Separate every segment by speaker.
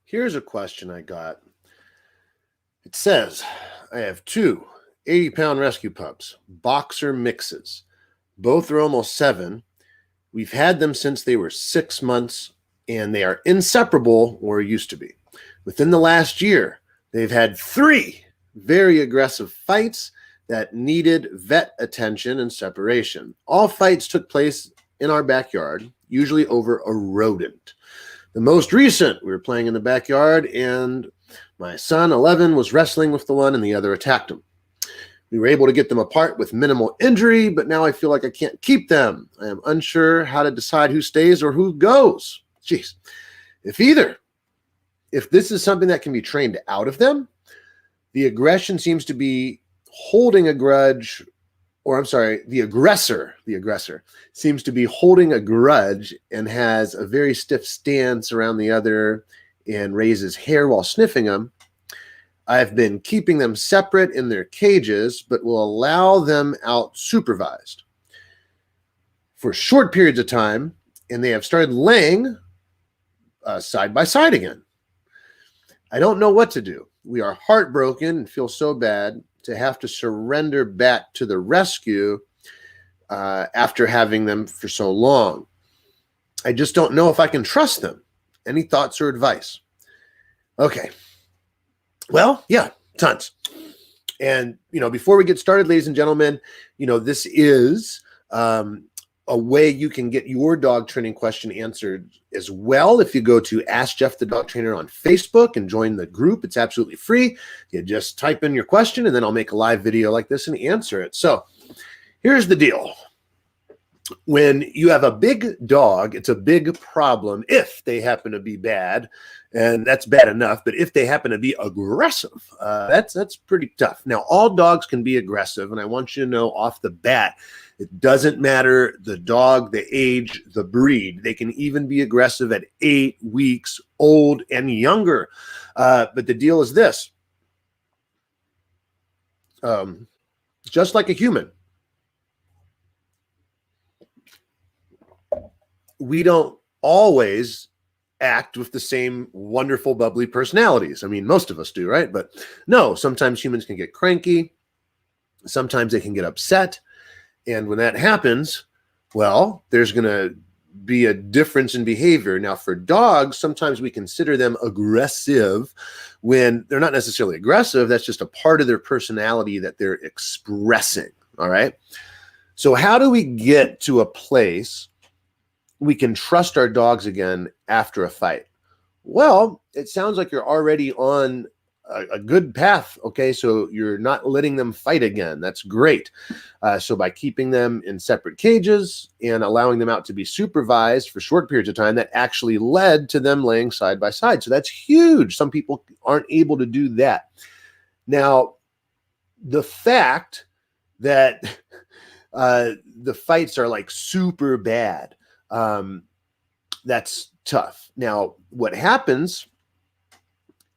Speaker 1: Here's a question I got. It says, I have two 80-pound rescue pups, boxer mixes. Both are almost 7. We've had them since they were 6 months, and they are inseparable, or used to be. Within the last year, they've had 3 very aggressive fights that needed vet attention and separation. All fights took place in our backyard, usually over a rodent. The most recent, we were playing in the backyard, and my son, 11, was wrestling with the one, and the other attacked him. We were able to get them apart with minimal injury, but now I feel like I can't keep them. I am unsure how to decide who stays or who goes. Jeez. If this is something that can be trained out of them, the aggression seems to be holding a grudge, or I'm sorry, the aggressor seems to be holding a grudge and has a very stiff stance around the other and raises hair while sniffing them. I've been keeping them separate in their cages, but will allow them out supervised for short periods of time, and they have started laying side by side again. I don't know what to do. We are heartbroken and feel so bad to have to surrender back to the rescue after having them for so long. I just don't know if I can trust them. Any thoughts or advice? Okay. Well, yeah, tons. And, before we get started, ladies and gentlemen, this is a way you can get your dog training question answered as well. If you go to Ask Jeff the Dog Trainer on Facebook and join the group, it's absolutely free. You just type in your question, and then I'll make a live video like this and answer it. So here's the deal. When you have a big dog, it's a big problem if they happen to be bad, and that's bad enough. But if they happen to be aggressive, that's pretty tough. Now, all dogs can be aggressive, and I want you to know off the bat, it doesn't matter the dog, the age, the breed. They can even be aggressive at 8 weeks old and younger. But the deal is this. Just like a human, we don't always act with the same wonderful, bubbly personalities. I mean, most of us do, right? But no, sometimes humans can get cranky. Sometimes they can get upset. And when that happens, well, there's going to be a difference in behavior. Now, for dogs, sometimes we consider them aggressive when they're not necessarily aggressive. That's just a part of their personality that they're expressing. All right. So how do we get to a place we can trust our dogs again after a fight? Well, it sounds like you're already on a good path. Okay, so you're not letting them fight again. That's great. So by keeping them in separate cages and allowing them out to be supervised for short periods of time, that actually led to them laying side by side. So that's huge. Some people aren't able to do that. Now, the fact that the fights are like super bad, that's tough. Now, what happens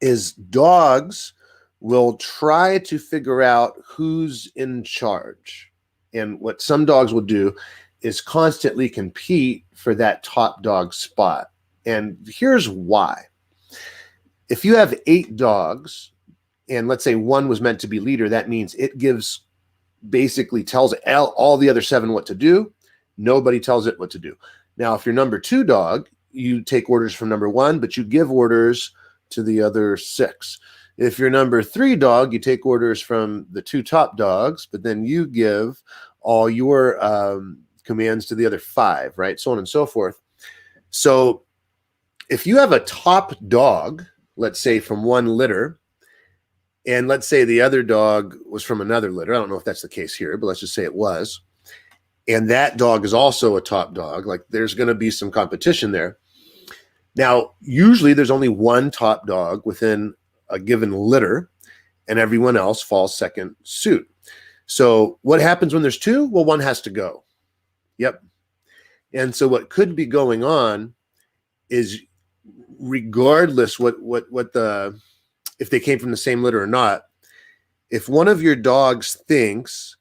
Speaker 1: is dogs will try to figure out who's in charge. And what some dogs will do is constantly compete for that top dog spot. And here's why. If you have 8 dogs, and let's say one was meant to be leader, that means it basically tells all the other 7 what to do. Nobody tells it what to do. Now, if you're number 2 dog, you take orders from number 1, but you give orders to the other 6. If you're number 3 dog, you take orders from the 2 top dogs, but then you give all your commands to the other 5, right? So on and so forth. So if you have a top dog, let's say from one litter, and let's say the other dog was from another litter. I don't know if that's the case here, but let's just say it was. And that dog is also a top dog. Like there's going to be some competition there. Now, usually there's only one top dog within a given litter, and everyone else falls second suit. So what happens when there's 2? Well, one has to go. Yep. And so what could be going on is, regardless if they came from the same litter or not, if one of your dogs thinks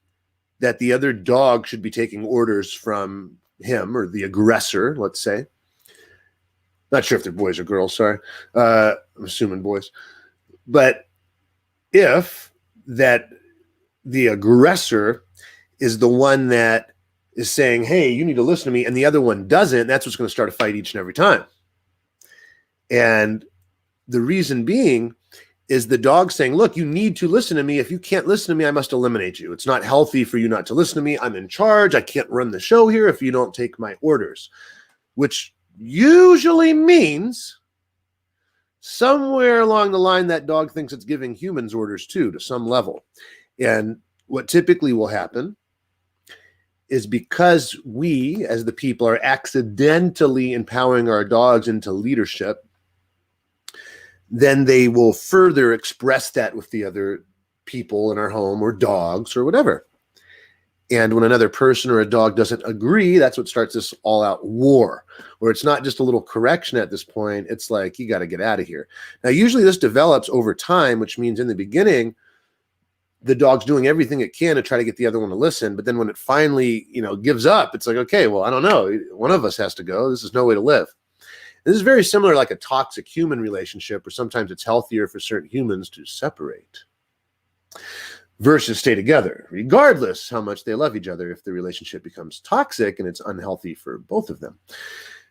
Speaker 1: that the other dog should be taking orders from him, or the aggressor, let's say, Not sure if they're boys or girls, sorry. I'm assuming boys. But if that the aggressor is the one that is saying, hey, you need to listen to me, and the other one doesn't, that's what's going to start a fight each and every time. And the reason being is the dog saying, look, you need to listen to me. If you can't listen to me, I must eliminate you. It's not healthy for you not to listen to me. I'm in charge. I can't run the show here if you don't take my orders, which usually means somewhere along the line that dog thinks it's giving humans orders too, to some level. And what typically will happen is because we, as the people, are accidentally empowering our dogs into leadership, then they will further express that with the other people in our home or dogs or whatever. And when another person or a dog doesn't agree, that's what starts this all-out war, where it's not just a little correction at this point. It's like, you got to get out of here. Now, usually this develops over time, which means in the beginning, the dog's doing everything it can to try to get the other one to listen. But then when it finally, gives up, it's like, okay, well, I don't know. One of us has to go. This is no way to live. This is very similar, like a toxic human relationship, where sometimes it's healthier for certain humans to separate versus stay together, regardless how much they love each other, if the relationship becomes toxic and it's unhealthy for both of them.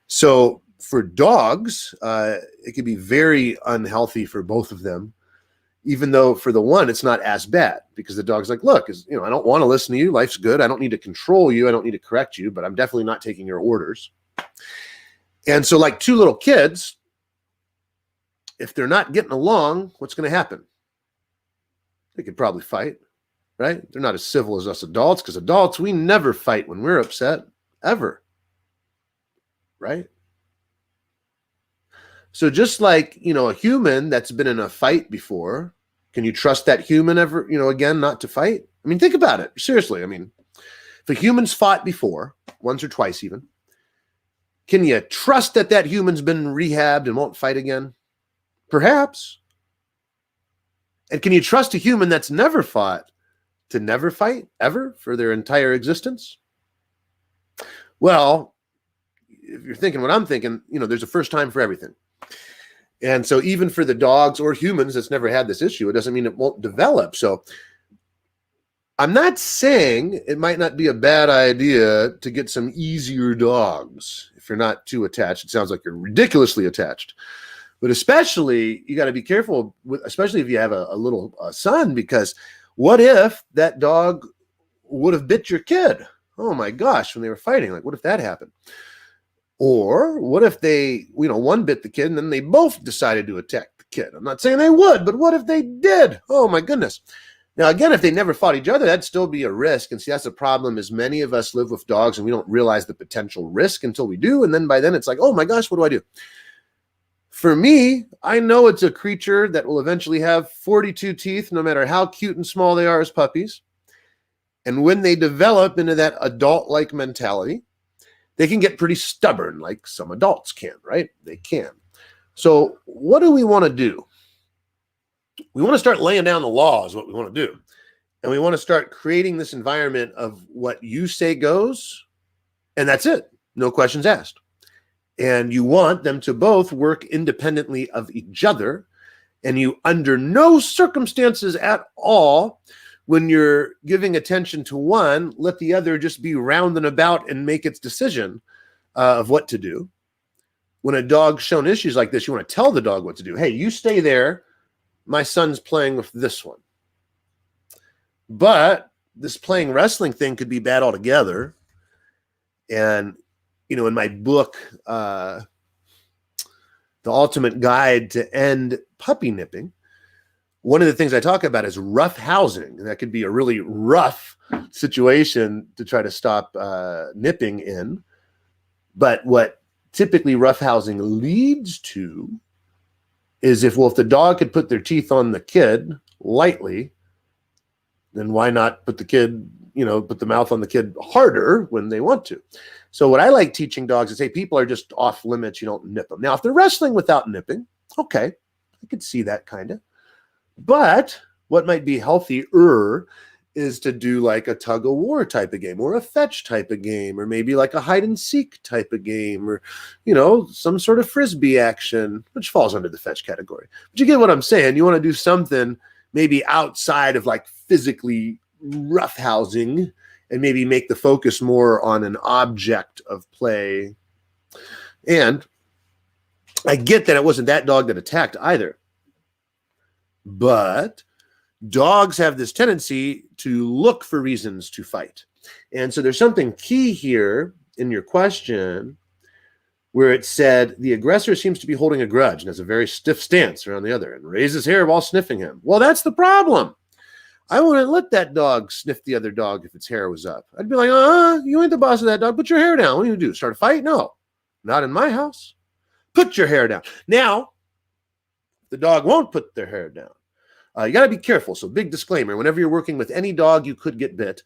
Speaker 1: So for dogs, it can be very unhealthy for both of them, even though for the one, it's not as bad, because the dog's like, look, I don't want to listen to you. Life's good. I don't need to control you. I don't need to correct you, but I'm definitely not taking your orders. And so like two little kids, if they're not getting along, what's going to happen? They could probably fight, right? They're not as civil as us adults, because adults, we never fight when we're upset, ever, right? So just like, a human that's been in a fight before, can you trust that human ever, again, not to fight? I mean, think about it. Seriously. I mean, if a human's fought before, once or twice even, can you trust that human's been rehabbed and won't fight again? Perhaps. And can you trust a human that's never fought to never fight ever for their entire existence? Well, if you're thinking what I'm thinking, there's a first time for everything. And so even for the dogs or humans that's never had this issue, it doesn't mean it won't develop. So I'm not saying it might not be a bad idea to get some easier dogs if you're not too attached. It sounds like you're ridiculously attached. But especially, you got to be careful, especially if you have a little son, because what if that dog would have bit your kid? Oh my gosh, when they were fighting, like what if that happened? Or what if they, one bit the kid and then they both decided to attack the kid? I'm not saying they would, but what if they did? Oh my goodness. Now, again, if they never fought each other, that'd still be a risk. And see, that's the problem, is many of us live with dogs and we don't realize the potential risk until we do. And then by then it's like, oh my gosh, what do I do? For me, I know it's a creature that will eventually have 42 teeth, no matter how cute and small they are as puppies. And when they develop into that adult-like mentality, they can get pretty stubborn, like some adults can, right? They can. So what do we want to do? We want to start laying down the law is what we want to do. And we want to start creating this environment of what you say goes, and that's it. No questions asked. And you want them to both work independently of each other. And you, under no circumstances at all, when you're giving attention to one, let the other just be rounding about and make its decision of what to do. When a dog's shown issues like this, you want to tell the dog what to do. Hey, you stay there. My son's playing with this one. But this playing wrestling thing could be bad altogether. And, in my book, The Ultimate Guide to End Puppy Nipping, one of the things I talk about is rough housing. And that could be a really rough situation to try to stop nipping in. But what typically rough housing leads to is if the dog could put their teeth on the kid lightly, then why not put the kid, put the mouth on the kid harder when they want to? So what I like teaching dogs is, hey, people are just off limits. You don't nip them. Now, if they're wrestling without nipping, okay, I could see that kind of. But what might be healthier is to do like a tug of war type of game, or a fetch type of game, or maybe like a hide and seek type of game, or, you know, some sort of frisbee action, which falls under the fetch category. But you get what I'm saying. You want to do something maybe outside of like physically roughhousing, and maybe make the focus more on an object of play. And I get that it wasn't that dog that attacked either, but dogs have this tendency to look for reasons to fight. And so there's something key here in your question where it said the aggressor seems to be holding a grudge and has a very stiff stance around the other and raises hair while sniffing him. Well, that's the problem. I wouldn't let that dog sniff the other dog if its hair was up. I'd be like, you ain't the boss of that dog. Put your hair down. What do you do? Start a fight? No, not in my house. Put your hair down. Now, the dog won't put their hair down. You got to be careful. So big disclaimer, whenever you're working with any dog, you could get bit.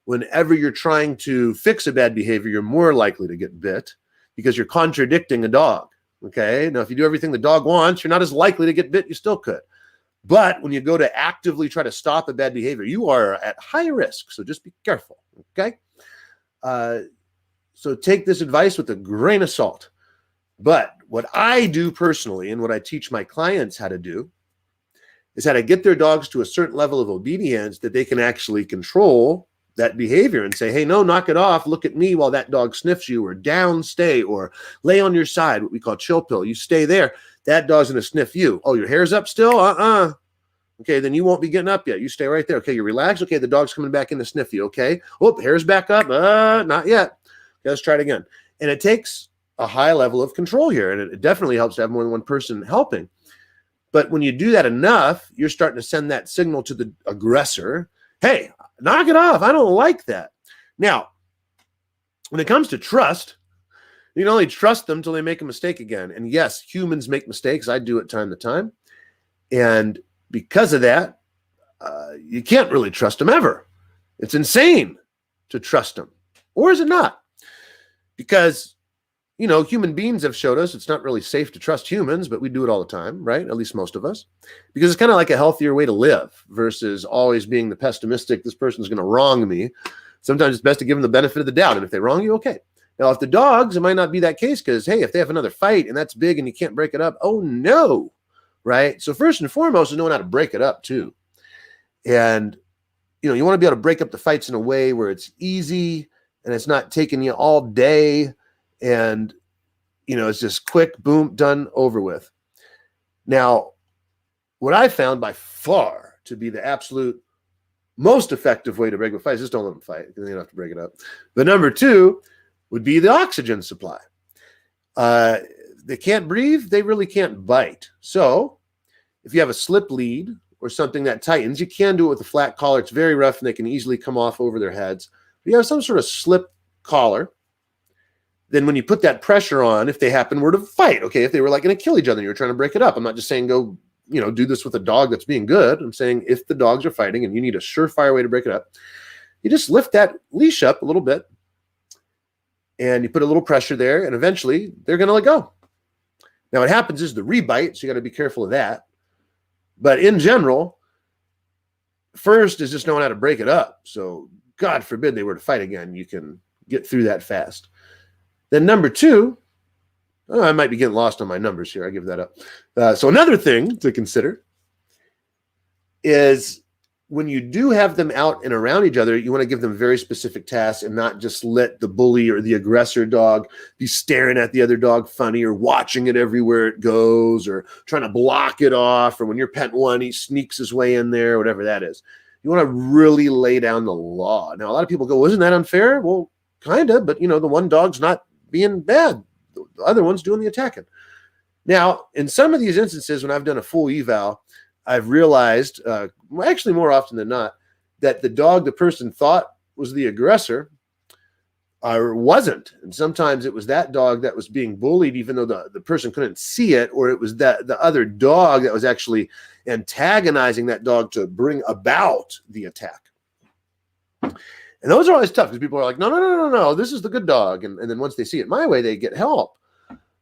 Speaker 1: Whenever you're trying to fix a bad behavior, you're more likely to get bit because you're contradicting a dog. Okay. Now, if you do everything the dog wants, you're not as likely to get bit. You still could. But when you go to actively try to stop a bad behavior, you are at high risk. So just be careful. Okay. So take this advice with a grain of salt. But what I do personally, and what I teach my clients how to do, is how to get their dogs to a certain level of obedience that they can actually control that behavior and say, hey, no, knock it off. Look at me while that dog sniffs you, or down, stay, or lay on your side, what we call chill pill. You stay there. That dog's going to sniff you. Oh, your hair's up still? Okay, then you won't be getting up yet. You stay right there. Okay, you relax. Okay, the dog's coming back in to sniff you. Okay. Oh, hair's back up. Not yet. Okay, let's try it again. And it takes a high level of control here. And it definitely helps to have more than one person helping. But when you do that enough, you're starting to send that signal to the aggressor. Hey, knock it off. I don't like that. Now, when it comes to trust, you can only trust them until they make a mistake again. And yes, humans make mistakes. I do it time to time. And because of that, you can't really trust them ever. It's insane to trust them. Or is it not? Because, you know, human beings have showed us it's not really safe to trust humans, but we do it all the time, right? At least most of us. Because it's kind of like a healthier way to live versus always being the pessimistic, this person's going to wrong me. Sometimes it's best to give them the benefit of the doubt. And if they wrong you, okay. Now, if the dogs, it might not be that case because, hey, if they have another fight and that's big and you can't break it up, oh, no, right? So first and foremost is knowing how to break it up, too. And, you know, you want to be able to break up the fights in a way where it's easy and it's not taking you all day and, you know, it's just quick, boom, done, over with. Now, what I found by far to be the absolute most effective way to break up fights is just don't let them fight because they don't have to break it up. But number two would be the oxygen supply. They can't breathe. They really can't bite. So if you have a slip lead or something that tightens, you can do it with a flat collar. It's very rough and they can easily come off over their heads. But you have some sort of slip collar. Then when you put that pressure on, if they were to fight, okay, if they were like going to kill each other and you're trying to break it up, I'm not just saying go, you know, do this with a dog that's being good. I'm saying if the dogs are fighting and you need a surefire way to break it up, you just lift that leash up a little bit and you put a little pressure there and eventually they're going to let go. Now what happens is the rebite, so you got to be careful of that. But in general, first is just knowing how to break it up. So God forbid they were to fight again, you can get through that fast. Then number two, I might be getting lost on my numbers here. I give that up. So another thing to consider is when you do have them out and around each other, you want to give them very specific tasks and not just let the bully or the aggressor dog be staring at the other dog funny or watching it everywhere it goes or trying to block it off, or when you're petting one, he sneaks his way in there, whatever that is. You want to really lay down the law. Now, a lot of people go, well, isn't that unfair? Well, kind of, but, you know, the one dog's not being bad. The other one's doing the attacking. Now, in some of these instances, when I've done a full eval, I've realized, actually more often than not, that the dog the person thought was the aggressor wasn't. And sometimes it was that dog that was being bullied, even though the person couldn't see it, or it was that the other dog that was actually antagonizing that dog to bring about the attack. And those are always tough because people are like, no, this is the good dog. And then once they see it my way, they get help.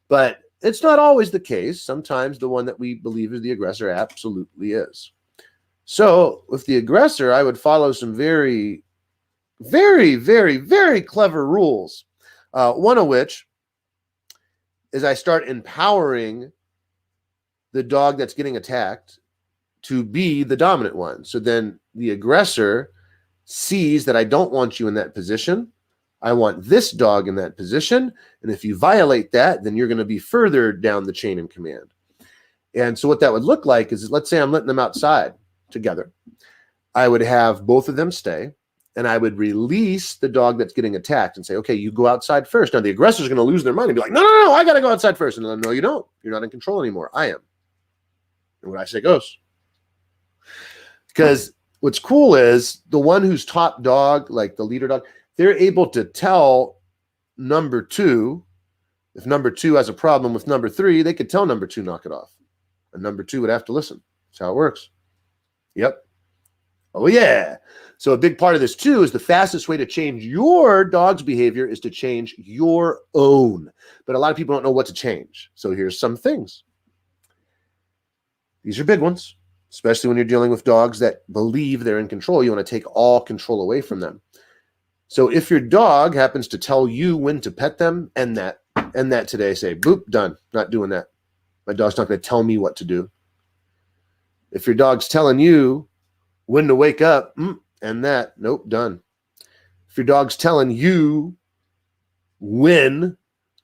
Speaker 1: But it's not always the case. Sometimes the one that we believe is the aggressor absolutely is. So with the aggressor, I would follow some very, very, very, very clever rules. One of which is I start empowering the dog that's getting attacked to be the dominant one. So then the aggressor sees that I don't want you in that position. I want this dog in that position. And if you violate that, then you're going to be further down the chain in command. And so what that would look like is, let's say I'm letting them outside together. I would have both of them stay, and I would release the dog that's getting attacked and say, okay, you go outside first. Now the aggressor is going to lose their mind and be like, no, I got to go outside first. And no, you don't. You're not in control anymore. I am. And what I say goes. Because what's cool is the one who's top dog, like the leader dog, they're able to tell number two, if number two has a problem with number three, they could tell number two, knock it off. And number two would have to listen. That's how it works. Yep. Oh, yeah. So a big part of this, too, is the fastest way to change your dog's behavior is to change your own. But a lot of people don't know what to change. So here's some things. These are big ones, especially when you're dealing with dogs that believe they're in control. You want to take all control away from them. So if your dog happens to tell you when to pet them, end that today. Say, boop, done. Not doing that. My dog's not going to tell me what to do. If your dog's telling you when to wake up, end that. Nope, done. If your dog's telling you when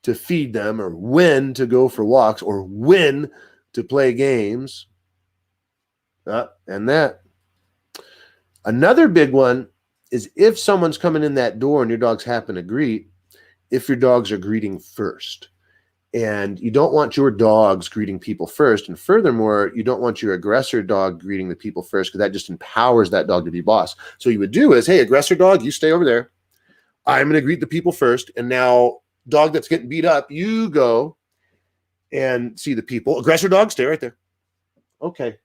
Speaker 1: to feed them or when to go for walks or when to play games, end that. Another big one is if someone's coming in that door and your dogs happen to greet, if your dogs are greeting first. And you don't want your dogs greeting people first. And furthermore, you don't want your aggressor dog greeting the people first, because that just empowers that dog to be boss. So what you would do is, hey, aggressor dog, you stay over there. I'm going to greet the people first. And now dog that's getting beat up, you go and see the people. Aggressor dog, stay right there. Okay.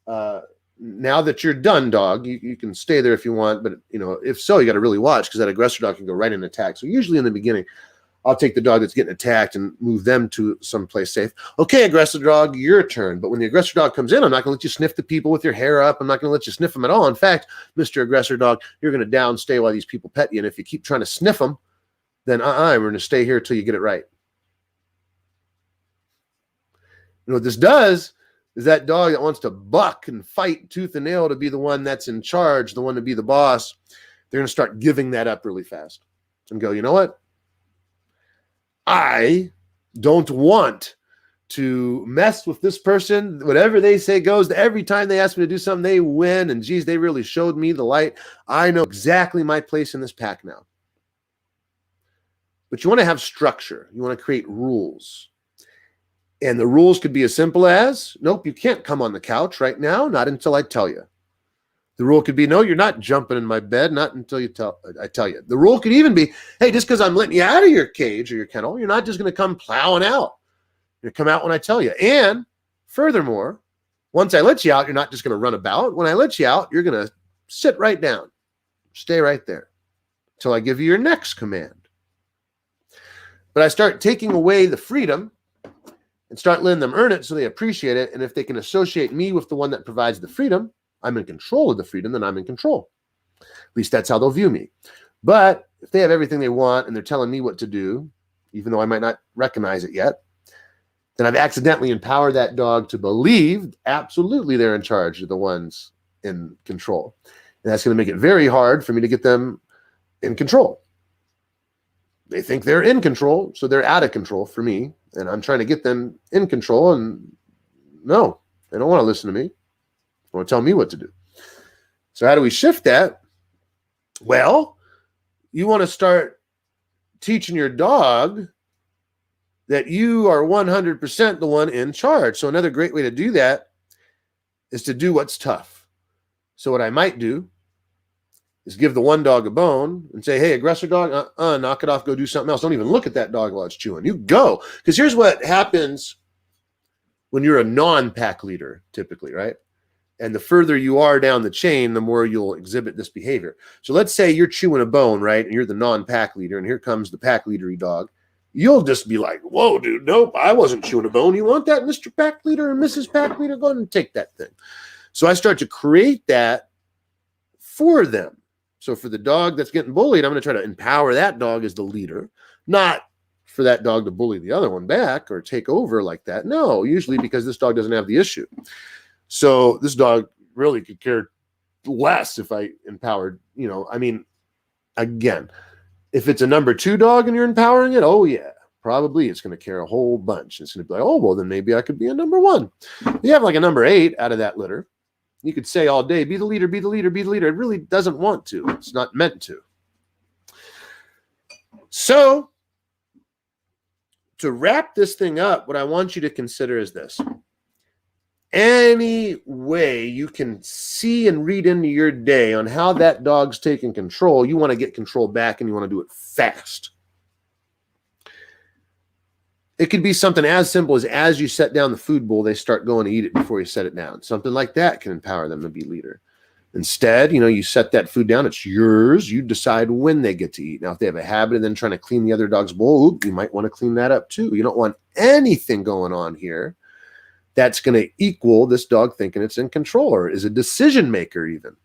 Speaker 1: Now that you're done, dog, you can stay there if you want. But, if so, you got to really watch, because that aggressor dog can go right in and attack. So usually in the beginning, I'll take the dog that's getting attacked and move them to someplace safe. Okay, aggressor dog, your turn. But when the aggressor dog comes in, I'm not going to let you sniff the people with your hair up. I'm not going to let you sniff them at all. In fact, Mr. Aggressor Dog, you're going to downstay while these people pet you. And if you keep trying to sniff them, then we're going to stay here till you get it right. What this does is that dog that wants to buck and fight tooth and nail to be the one that's in charge, the one to be the boss, they're going to start giving that up really fast and go, you know what? I don't want to mess with this person. Whatever they say goes. Every time they ask me to do something, they win. And geez, they really showed me the light. I know exactly my place in this pack now. But you want to have structure. You want to create rules. And the rules could be as simple as, nope, you can't come on the couch right now, not until I tell you. The rule could be, no, you're not jumping in my bed, not until I tell you. The rule could even be, hey, just because I'm letting you out of your cage or your kennel, you're not just going to come plowing out. You're going to come out when I tell you. And furthermore, once I let you out, you're not just going to run about. When I let you out, you're going to sit right down. Stay right there until I give you your next command. But I start taking away the freedom and start letting them earn it so they appreciate it. And if they can associate me with the one that provides the freedom, I'm in control of the freedom, then I'm in control. At least that's how they'll view me. But if they have everything they want and they're telling me what to do, even though I might not recognize it yet, then I've accidentally empowered that dog to believe absolutely they're in charge, of the ones in control. And that's going to make it very hard for me to get them in control. They think they're in control, so they're out of control for me. And I'm trying to get them in control, and no, they don't want to listen to me. They want to tell me what to do. So how do we shift that? Well, you want to start teaching your dog that you are 100% the one in charge. So another great way to do that is to do what's tough. So what I might do is give the one dog a bone and say, hey, aggressor dog, knock it off, go do something else. Don't even look at that dog while it's chewing. You go. Because here's what happens when you're a non-pack leader, typically, right? And the further you are down the chain, the more you'll exhibit this behavior. So let's say you're chewing a bone, right? And you're the non-pack leader, and here comes the pack leadery dog. You'll just be like, whoa, dude, nope, I wasn't chewing a bone. You want that, Mr. Pack Leader and Mrs. Pack Leader? Go ahead and take that thing. So I start to create that for them. So for the dog that's getting bullied, I'm going to try to empower that dog as the leader, not for that dog to bully the other one back or take over like that. No, usually because this dog doesn't have the issue. So this dog really could care less if I empowered, again, if it's a number 2 dog and you're empowering it, oh yeah, probably it's going to care a whole bunch. It's going to be like, oh, well, then maybe I could be a number 1. If you have like a number 8 out of that litter, you could say all day, be the leader, be the leader, be the leader. It really doesn't want to. It's not meant to. So to wrap this thing up, what I want you to consider is this. Any way you can see and read into your day on how that dog's taking control, you want to get control back and you want to do it fast. It could be something as simple as you set down the food bowl, they start going to eat it before you set it down. Something like that can empower them to be leader. Instead, you set that food down, it's yours. You decide when they get to eat. Now, if they have a habit of then trying to clean the other dog's bowl, you might want to clean that up too. You don't want anything going on here that's going to equal this dog thinking it's in control or is a decision maker even.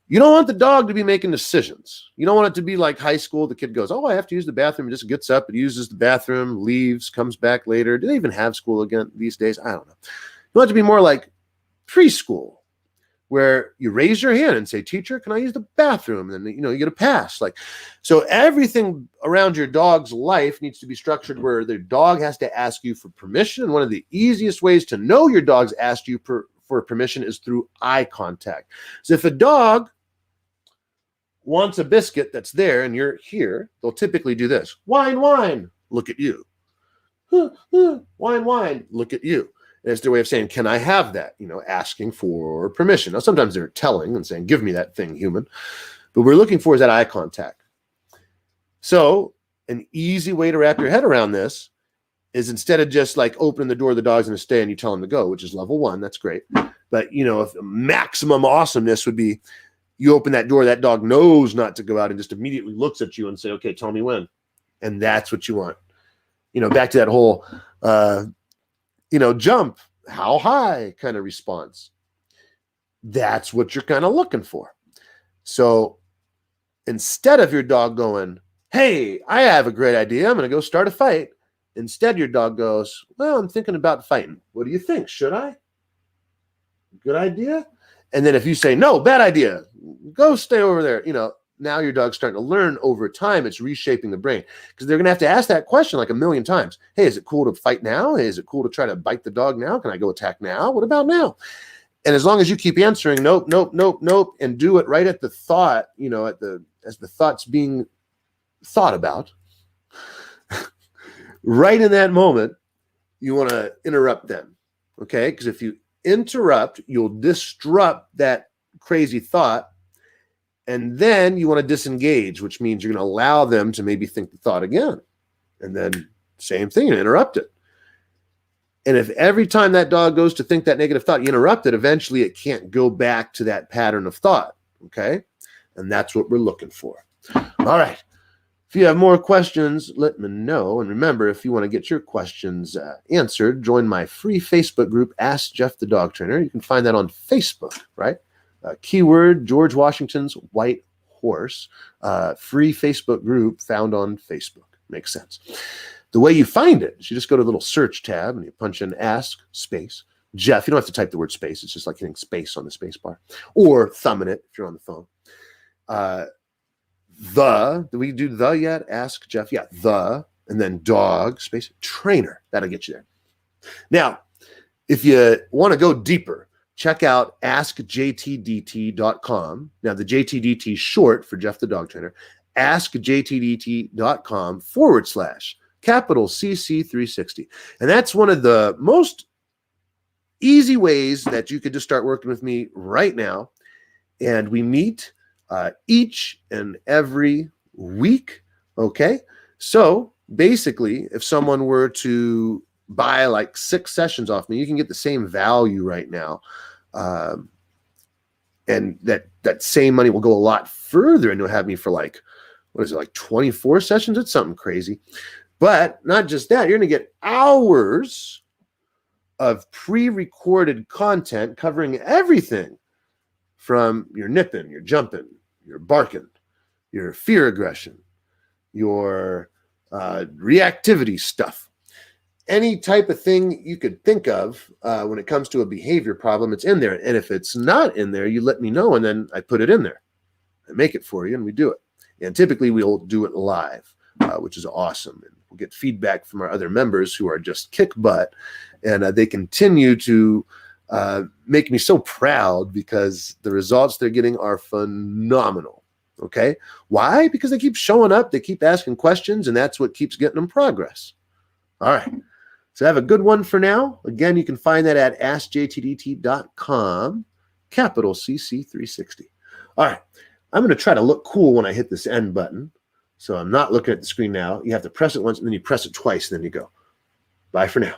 Speaker 1: You don't want the dog to be making decisions. You don't want it to be like high school. The kid goes, oh, I have to use the bathroom. It just gets up, it uses the bathroom, leaves, comes back later. Do they even have school again these days? I don't know. You want it to be more like preschool, where you raise your hand and say, teacher, can I use the bathroom? And then, you get a pass. So everything around your dog's life needs to be structured where the dog has to ask you for permission. And one of the easiest ways to know your dog's asked you for permission is through eye contact. So if a dog wants a biscuit that's there and you're here, they'll typically do this. Whine, whine, look at you. Whine, whine, look at you. And it's their way of saying, can I have that? Asking for permission. Now, sometimes they're telling and saying, give me that thing, human. But what we're looking for is that eye contact. So an easy way to wrap your head around this is instead of just like opening the door, the dog's going to stay and you tell him to go, which is level 1. That's great. But, if maximum awesomeness would be, you open that door, that dog knows not to go out and just immediately looks at you and say, okay, tell me when. And that's what you want. Back to that whole, jump, how high kind of response. That's what you're kind of looking for. So instead of your dog going, hey, I have a great idea, I'm going to go start a fight. Instead, your dog goes, well, I'm thinking about fighting. What do you think? Should I? Good idea? And then if you say, no, bad idea, go stay over there, now your dog's starting to learn over time. It's reshaping the brain because they're going to have to ask that question like a million times. Hey, is it cool to fight now? Hey, is it cool to try to bite the dog now? Can I go attack now? What about now? And as long as you keep answering, nope, nope, nope, nope, and do it right at the thought, as the thought's being thought about, right in that moment, you want to interrupt them, okay? Because if you interrupt, you'll disrupt that crazy thought, and then you want to disengage, which means you're going to allow them to maybe think the thought again, and then same thing, and interrupt it. And if every time that dog goes to think that negative thought, you interrupt it, eventually it can't go back to that pattern of thought, okay? And that's what we're looking for. All right. If you have more questions, let me know. And remember, if you want to get your questions answered, join my free Facebook group, Ask Jeff the Dog Trainer. You can find that on Facebook, right? Keyword, George Washington's White Horse. Free Facebook group found on Facebook. Makes sense. The way you find it is you just go to the little search tab and you punch in Ask Space Jeff. You don't have to type the word space. It's just like hitting space on the space bar or thumbing it if you're on the phone. Do we do the yet? Ask Jeff. Yeah, the, and then dog, space, trainer. That'll get you there. Now, if you want to go deeper, check out askjtdt.com. Now, the JTDT is short for Jeff the Dog Trainer. Askjtdt.com /CC360. And that's one of the most easy ways that you could just start working with me right now. And we meet each and every week. Okay. So basically, if someone were to buy like 6 sessions off me, you can get the same value right now. And that same money will go a lot further and you'll have me for like, 24 sessions? It's something crazy. But not just that, you're going to get hours of pre-recorded content covering everything from your nipping, your jumping, your barking, your fear aggression, your reactivity stuff. Any type of thing you could think of when it comes to a behavior problem, it's in there. And if it's not in there, you let me know, and then I put it in there. I make it for you, and we do it. And typically we'll do it live, which is awesome. And we'll get feedback from our other members who are just kick butt, and they continue to make me so proud because the results they're getting are phenomenal. Okay. Why? Because they keep showing up, they keep asking questions, and that's what keeps getting them progress. All right. So have a good one for now. Again, you can find that at askjtdt.com, capital CC360. All right. I'm going to try to look cool when I hit this end button. So I'm not looking at the screen now. You have to press it once, and then you press it twice, and then you go. Bye for now.